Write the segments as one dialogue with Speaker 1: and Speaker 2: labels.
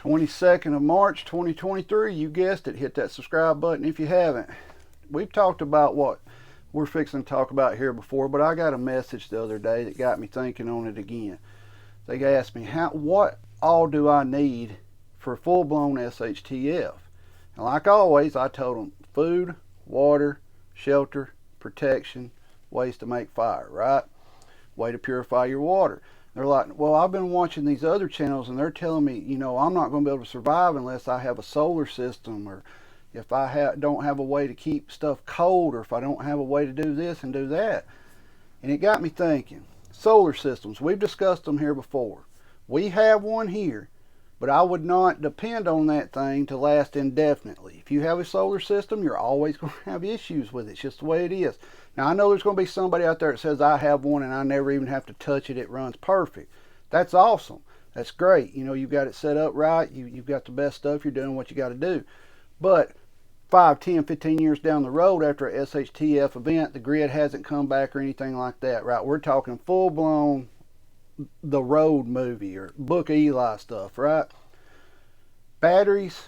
Speaker 1: 22nd of March 2023. You guessed it. Hit that subscribe button if you haven't. We've talked about what we're fixing to talk about here before, but I got a message the other day that got me thinking on it again. They asked me, what all do I need for full-blown SHTF? And like always, I told them food, water, shelter, protection, ways to make fire, right? Way to purify your water. They're like, well, I've been watching these other channels and they're telling me, I'm not going to be able to survive unless I have a solar system, or if I don't have a way to keep stuff cold, or if I don't have a way to do this and do that. And it got me thinking, solar systems, we've discussed them here before. We have one here, but I would not depend on that thing to last indefinitely. If you have a solar system, you're always going to have issues with it. It's just the way it is. Now, I know there's going to be somebody out there that says, I have one and I never even have to touch it. It runs perfect. That's awesome. That's great. You've got it set up right. You've got the best stuff. You're doing what you got to do. But 5, 10, 15 years down the road after a SHTF event, the grid hasn't come back or anything like that, right? We're talking full-blown The Road movie or Book of Eli stuff, right? Batteries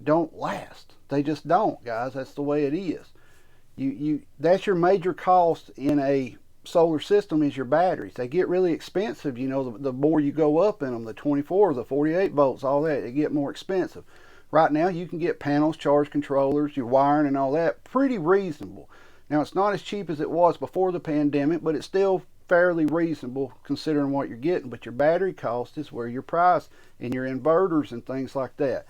Speaker 1: don't last. They just don't, guys. That's the way it is. That's your major cost in a solar system is your batteries. They get really expensive, the more you go up in them, the 24, the 48 volts, all that, they get more expensive. Right now you can get panels, charge controllers, your wiring and all that, pretty reasonable. Now it's not as cheap as it was before the pandemic, but it's still fairly reasonable considering what you're getting. But your battery cost is where your price, and your inverters and things like that.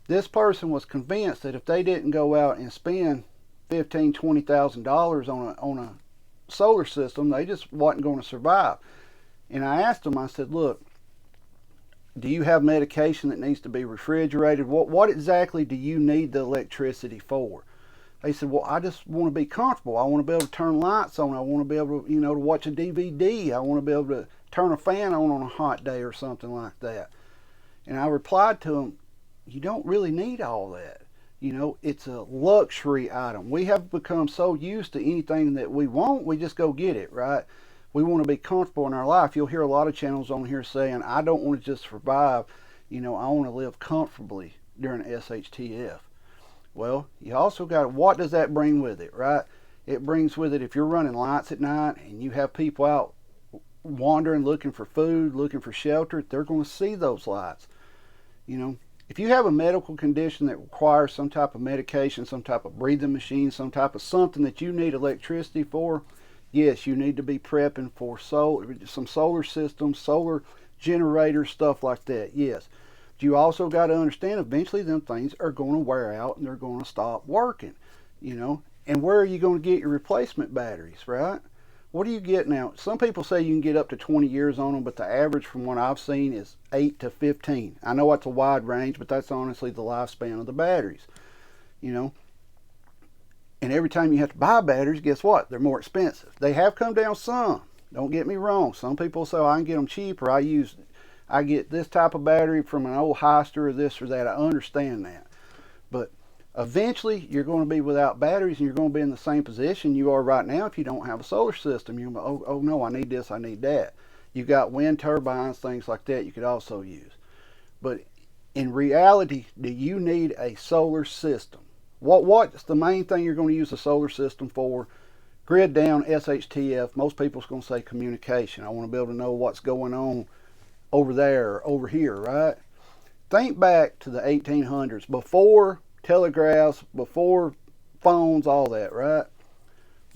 Speaker 1: This person was convinced that if they didn't go out and spend $15,000, $20,000 on a solar system, they just wasn't going to survive. And I asked them, I said, look, do you have medication that needs to be refrigerated? What exactly do you need the electricity for? They said, well, I just want to be comfortable. I want to be able to turn lights on. I want to be able to, to watch a DVD. I want to be able to turn a fan on a hot day or something like that. And I replied to them, you don't really need all that. It's a luxury item. We have become so used to anything that we want, we just go get it, right? We want to be comfortable in our life. You'll hear a lot of channels on here saying, I don't want to just survive, I want to live comfortably during SHTF. Well, you also got, what does that bring with it, right? It brings with it, if you're running lights at night and you have people out wandering, looking for food, looking for shelter, they're going to see those lights. If you have a medical condition that requires some type of medication, some type of breathing machine, some type of something that you need electricity for, yes, you need to be prepping for some solar systems, solar generators, stuff like that, yes. But you also got to understand eventually them things are going to wear out and they're going to stop working, And where are you going to get your replacement batteries, right? What do you get now? Some people say you can get up to 20 years on them, but the average from what I've seen is 8 to 15. I know that's a wide range, but that's honestly the lifespan of the batteries, And every time you have to buy batteries, guess what? They're more expensive. They have come down some. Don't get me wrong. Some people say, I can get them cheaper. I get this type of battery from an old Hyster or this or that. I understand that. But eventually, you're going to be without batteries and you're going to be in the same position you are right now if you don't have a solar system. You're going to, oh no, I need this, I need that. You've got wind turbines, things like that you could also use. But in reality, do you need a solar system? What's the main thing you're going to use a solar system for? Grid down, SHTF, most people's going to say communication. I want to be able to know what's going on over there or over here, right? Think back to the 1800s, before telegraphs, before phones, all that, right?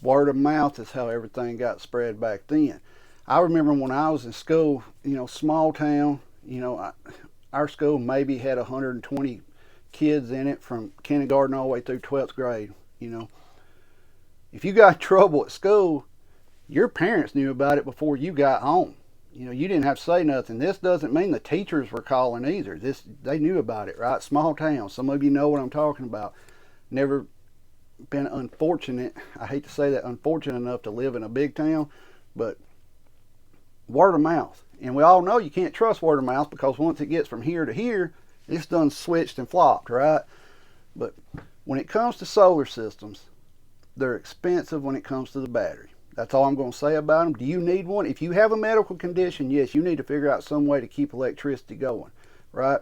Speaker 1: Word of mouth is how everything got spread back then. I remember when I was in school, small town, our school maybe had 120 kids in it from kindergarten all the way through 12th grade, If you got trouble at school, your parents knew about it before you got home. You didn't have to say nothing. This doesn't mean the teachers were calling either. They knew about it, right? Small town. Some of you know what I'm talking about. Never been unfortunate, I hate to say that, unfortunate enough to live in a big town, but word of mouth. And we all know you can't trust word of mouth because once it gets from here to here, it's done switched and flopped, right? But when it comes to solar systems, they're expensive when it comes to the battery. That's all I'm going to say about them. Do you need one? If you have a medical condition, yes, you need to figure out some way to keep electricity going, right?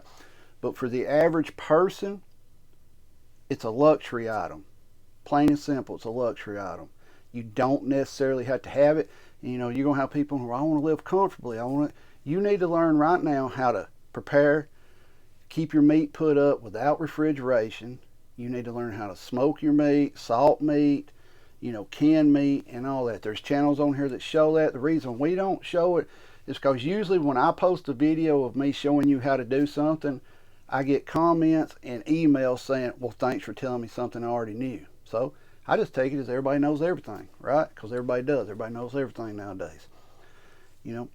Speaker 1: But for the average person, it's a luxury item. Plain and simple, it's a luxury item. You don't necessarily have to have it. You know, you're going to have people who, I want to live comfortably. You need to learn right now how to prepare, keep your meat put up without refrigeration. You need to learn how to smoke your meat, salt meat, you know, canned meat, and all that. There's channels on here that show that. The reason we don't show it is because usually when I post a video of me showing you how to do something, I get comments and emails saying, well, thanks for telling me something I already knew. So I just take it as everybody knows everything, right? Because everybody does. Everybody knows everything nowadays. You know,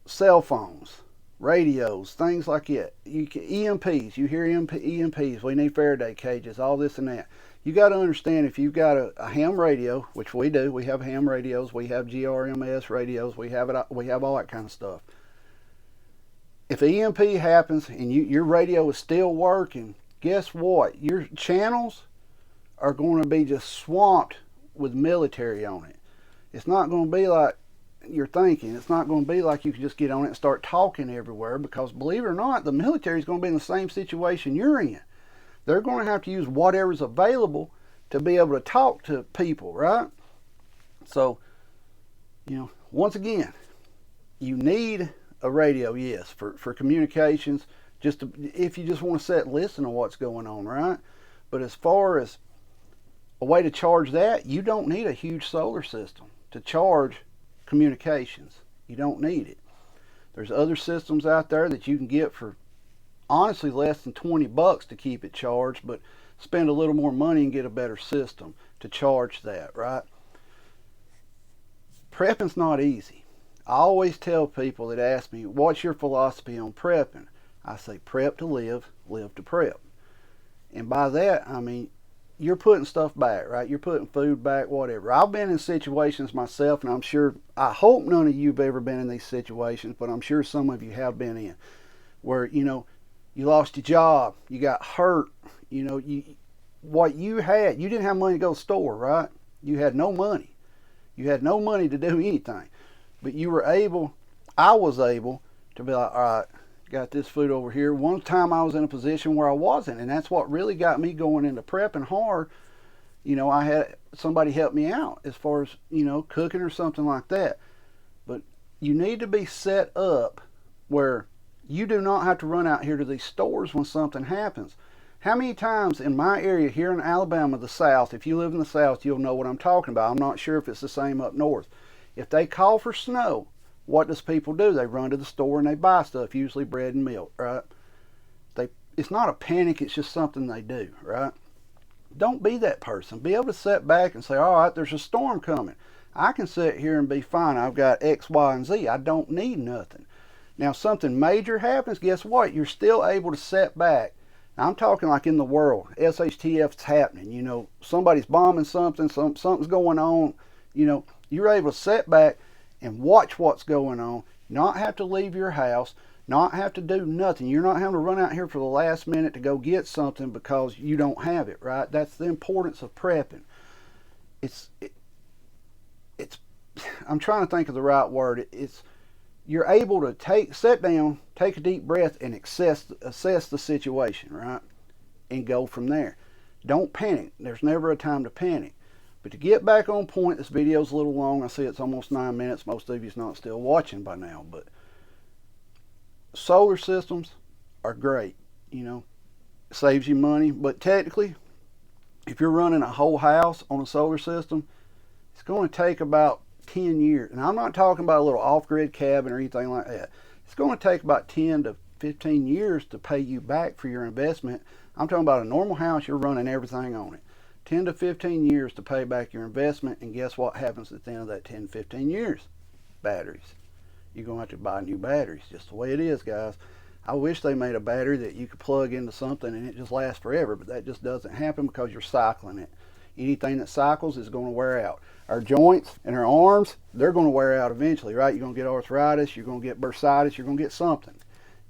Speaker 1: cell phones, radios, things like that. EMPs, you hear EMPs, we need Faraday cages, all this and that. You got to understand, if you've got a ham radio, which we do, we have ham radios, we have GRMS radios, we have all that kind of stuff. If EMP happens and your radio is still working, guess what? Your channels are going to be just swamped with military on it. It's not going to be like you're thinking. It's not going to be like you can just get on it and start talking everywhere, because believe it or not, the military is going to be in the same situation you're in. They're going to have to use whatever's available to be able to talk to people, right? So, you know, once again, you need a radio, yes, for communications, if you just want to sit and listen to what's going on, right? But as far as a way to charge that, you don't need a huge solar system to charge communications. You don't need it. There's other systems out there that you can get for honestly less than $20 to keep it charged, but spend a little more money and get a better system to charge that, right? Prepping's not easy. I always tell people that ask me, what's your philosophy on prepping? I say, prep to live, live to prep. And by that, I mean, you're putting stuff back, right? You're putting food back, whatever. I've been in situations myself, and I hope none of you have ever been in these situations, but I'm sure some of you have been in, where, you know, you lost your job, you got hurt, you know, what you had, you didn't have money to go to the store, right? You had no money. You had no money to do anything. But I was able to be like, all right, got this food over here. One time I was in a position where I wasn't, and that's what really got me going into prepping hard. You know, I had somebody help me out as far as, you know, cooking or something like that. But you need to be set up where you do not have to run out here to these stores when something happens. How many times in my area here in Alabama, the South, if you live in the South, you'll know what I'm talking about. I'm not sure if it's the same up north. If they call for snow, what does people do? They run to the store and they buy stuff, usually bread and milk, right? It's not a panic, it's just something they do, right? Don't be that person. Be able to sit back and say, all right, there's a storm coming. I can sit here and be fine. I've got X, Y, and Z. I don't need nothing. Now, if something major happens, guess what? You're still able to sit back. Now, I'm talking like in the world. SHTF's happening. You know, somebody's bombing something, something's going on. You know, you're able to sit back and watch what's going on, not have to leave your house, not have to do nothing. You're not having to run out here for the last minute to go get something because you don't have it, right? That's the importance of prepping. I'm trying to think of the right word. You're able to sit down, take a deep breath, and assess the situation, right? And go from there. Don't panic. There's never a time to panic. But to get back on point, this video's a little long. I see it's almost 9 minutes. Most of you's not still watching by now. But solar systems are great. You know, it saves you money. But technically, if you're running a whole house on a solar system, it's going to take about 10 years. And I'm not talking about a little off-grid cabin or anything like that. It's going to take about 10 to 15 years to pay you back for your investment. I'm talking about a normal house, you're running everything on it. 10 to 15 years to pay back your investment, and guess what happens at the end of that 10 to 15 years? Batteries. You're going to have to buy new batteries, just the way it is, guys. I wish they made a battery that you could plug into something and it just lasts forever, but that just doesn't happen because you're cycling it. Anything that cycles is going to wear out. Our joints and our arms, they're going to wear out eventually, right? You're going to get arthritis, you're going to get bursitis, you're going to get something.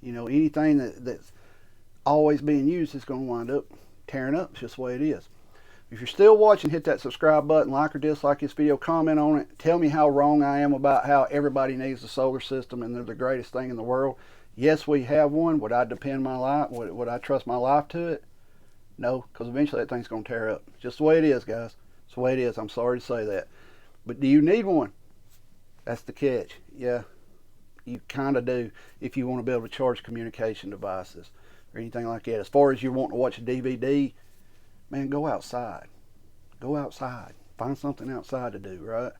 Speaker 1: You know, anything that's always being used is going to wind up tearing up. It's just the way it is. If you're still watching, hit that subscribe button, like or dislike this video, comment on it. Tell me how wrong I am about how everybody needs a solar system and they're the greatest thing in the world. Yes, we have one. Would I depend my life? Would I trust my life to it? No, because eventually that thing's going to tear up. Just the way it is, guys. It's the way it is. I'm sorry to say that. But do you need one? That's the catch. Yeah, you kind of do if you want to be able to charge communication devices or anything like that. As far as you want to watch a DVD, man, go outside. Go outside. Find something outside to do, right?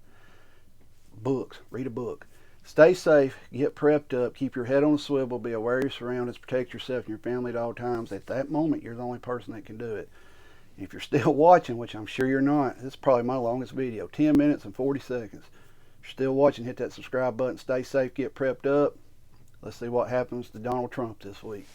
Speaker 1: Books. Read a book. Stay safe. Get prepped up. Keep your head on a swivel. Be aware of your surroundings. Protect yourself and your family at all times. At that moment, you're the only person that can do it. And if you're still watching, which I'm sure you're not, this is probably my longest video. 10 minutes and 40 seconds. If you're still watching, hit that subscribe button. Stay safe. Get prepped up. Let's see what happens to Donald Trump this week.